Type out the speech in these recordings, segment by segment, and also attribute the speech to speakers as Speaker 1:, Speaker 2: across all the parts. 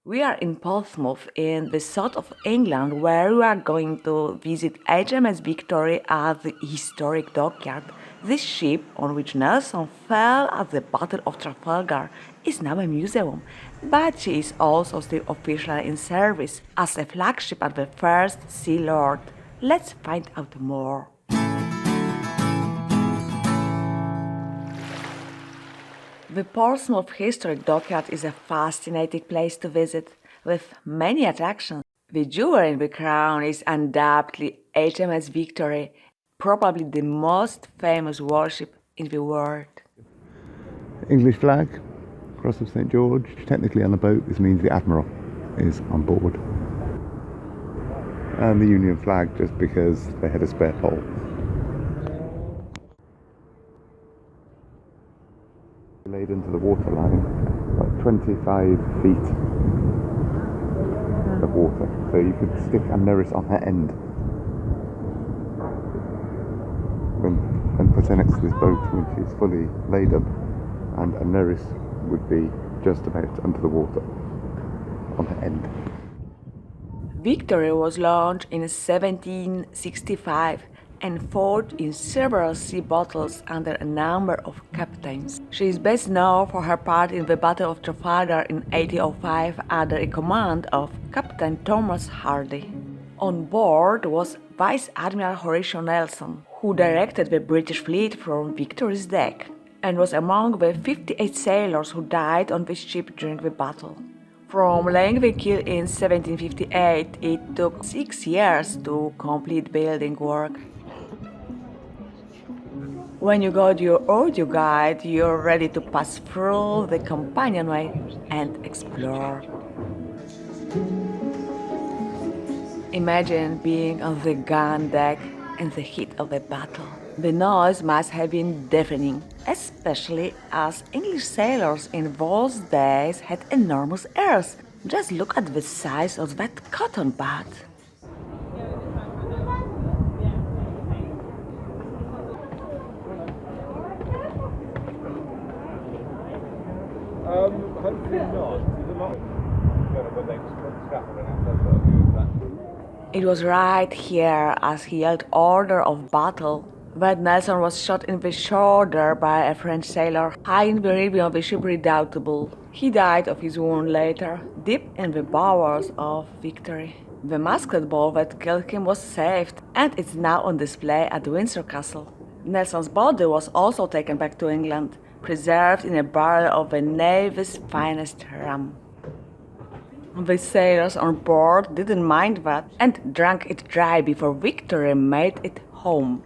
Speaker 1: We are in Portsmouth in the south of England, where we are going to visit HMS Victory at the historic Dockyard. This ship, on which Nelson fell at the Battle of Trafalgar, is now a museum, but she is also still officially in service as a flagship at the First Sea Lord. Let's find out more. The Portsmouth Historic Dockyard is a fascinating place to visit, with many attractions. The jewel in the crown is undoubtedly HMS Victory, probably the most famous warship in the world.
Speaker 2: English flag, cross of St George. Technically on a boat, this means the Admiral is on board. And the Union flag just because they had a spare pole. Laid into the waterline, about 25 feet of water, so you could stick a nurse on her end and put her next to this boat when she's fully laden, and a nurse would be just about under the water on her end.
Speaker 1: Victory was launched in 1765 and fought in several sea battles under a number of captains. She is best known for her part in the Battle of Trafalgar in 1805 under the command of Captain Thomas Hardy. On board was Vice Admiral Horatio Nelson, who directed the British fleet from Victory's deck, and was among the 58 sailors who died on the ship during the battle. From laying the keel in 1758, it took 6 years to complete building work. When you got your audio guide, you're ready to pass through the companionway and explore. Imagine being on the gun deck in the heat of a battle. The noise must have been deafening, especially as English sailors in those days had enormous ears. Just look at the size of that cotton bud.
Speaker 3: Hopefully not.
Speaker 1: It was right here, as he yelled order of battle, that Nelson was shot in the shoulder by a French sailor high in the rigging of the ship Redoubtable. He died of his wound later, deep in the bowels of Victory. The musket ball that killed him was saved, and it's now on display at Windsor Castle. Nelson's body was also taken back to England, preserved in a barrel of the Navy's finest rum. The sailors on board didn't mind that and drank it dry before Victory made it home.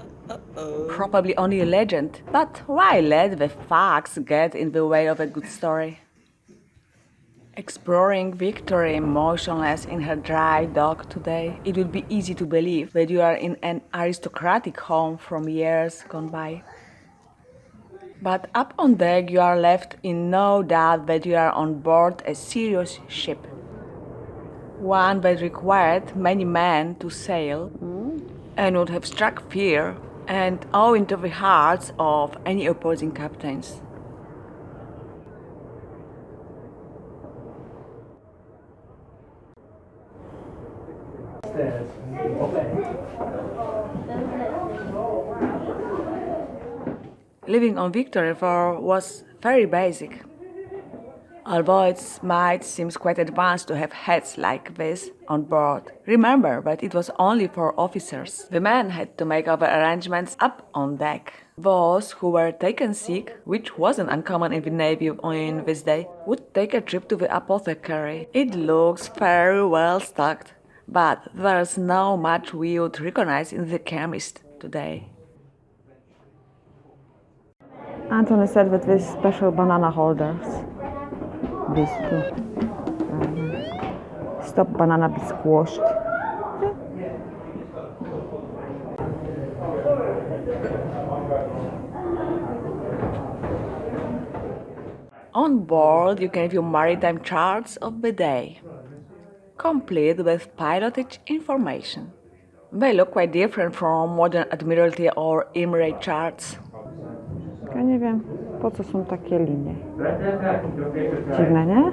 Speaker 1: Probably only a legend, but why let the facts get in the way of a good story? Exploring Victory motionless in her dry dock today, it would be easy to believe that you are in an aristocratic home from years gone by. But up on deck you are left in no doubt that you are on board a serious ship. One that required many men to sail and would have struck fear and awe into the hearts of any opposing captains. Living on Victory was very basic. Although it might seem quite advanced to have huts like this on board, remember that it was only for officers. The men had to make other arrangements up on deck. Those who were taken sick, which wasn't uncommon in the Navy in this day, would take a trip to the apothecary. It looks very well stocked, but there's not much we would recognize in the chemist today.
Speaker 4: Anthony said that there's special banana holders. These two. Stop banana be squashed.
Speaker 1: On board, you can view maritime charts of the day, complete with pilotage information. They look quite different from modern Admiralty or Emirate charts.
Speaker 4: Ja nie wiem, po co są takie linie. Dziwne, nie?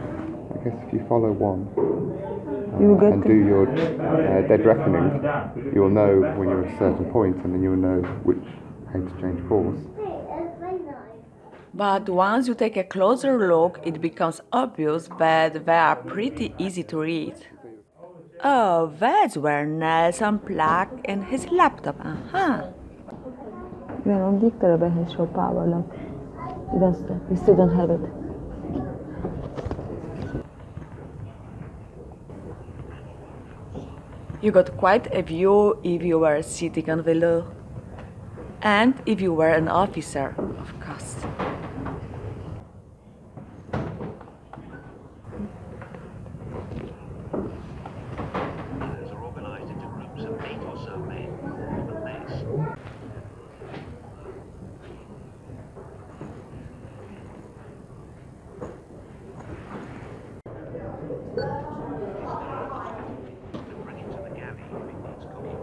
Speaker 2: guess if you follow one
Speaker 4: You will get
Speaker 2: and do your dead reckoning, you'll know when you're at a certain point, and then you'll know how to change course.
Speaker 1: But once you take a closer look, it becomes obvious that they are pretty easy to read. Oh, that's where Nelson plugged in his laptop.
Speaker 4: Even on Victory they has show power lock. We still don't have it.
Speaker 1: You got quite a view if you were sitting on the loo. And if you were an officer, of course.
Speaker 3: Are organised into groups of 8 or so men with a mace. Bring him to the galley if it needs cooking.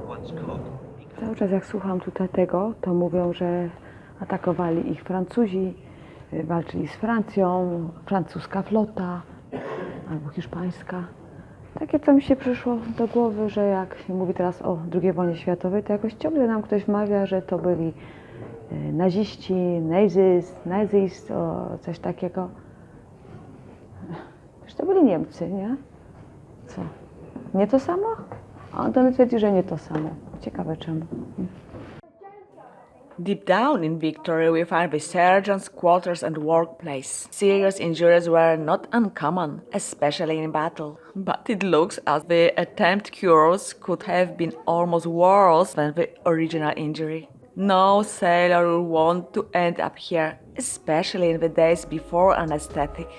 Speaker 3: Once cooked, he can
Speaker 4: Cały czas jak słucham tutaj tego, to mówią, że atakowali ich Francuzi, walczyli z Francją, francuska flota albo hiszpańska. Takie co mi się przyszło do głowy, że jak się mówi teraz o II wojnie światowej, to jakoś ciągle nam ktoś wmawia, że to byli naziści, nazist, coś takiego. Że to byli Niemcy, nie? Co? Nie to samo? A on twierdzi, że nie to samo. Ciekawe czemu.
Speaker 1: Deep down in Victory, we find the sergeant's quarters and workplace. Serious injuries were not uncommon, especially in battle. But it looks as the attempt cures could have been almost worse than the original injury. No sailor will want to end up here, especially in the days before anesthetic.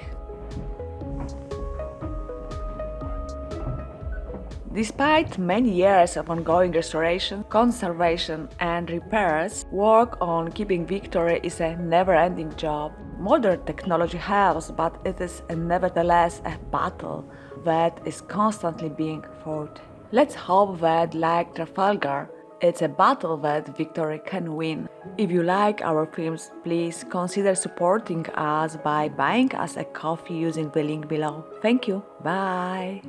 Speaker 1: Despite many years of ongoing restoration, conservation and repairs, work on keeping Victory is a never-ending job. Modern technology helps, but it is nevertheless a battle that is constantly being fought. Let's hope that, like Trafalgar, it's a battle that Victory can win. If you like our films, please consider supporting us by buying us a coffee using the link below. Thank you. Bye.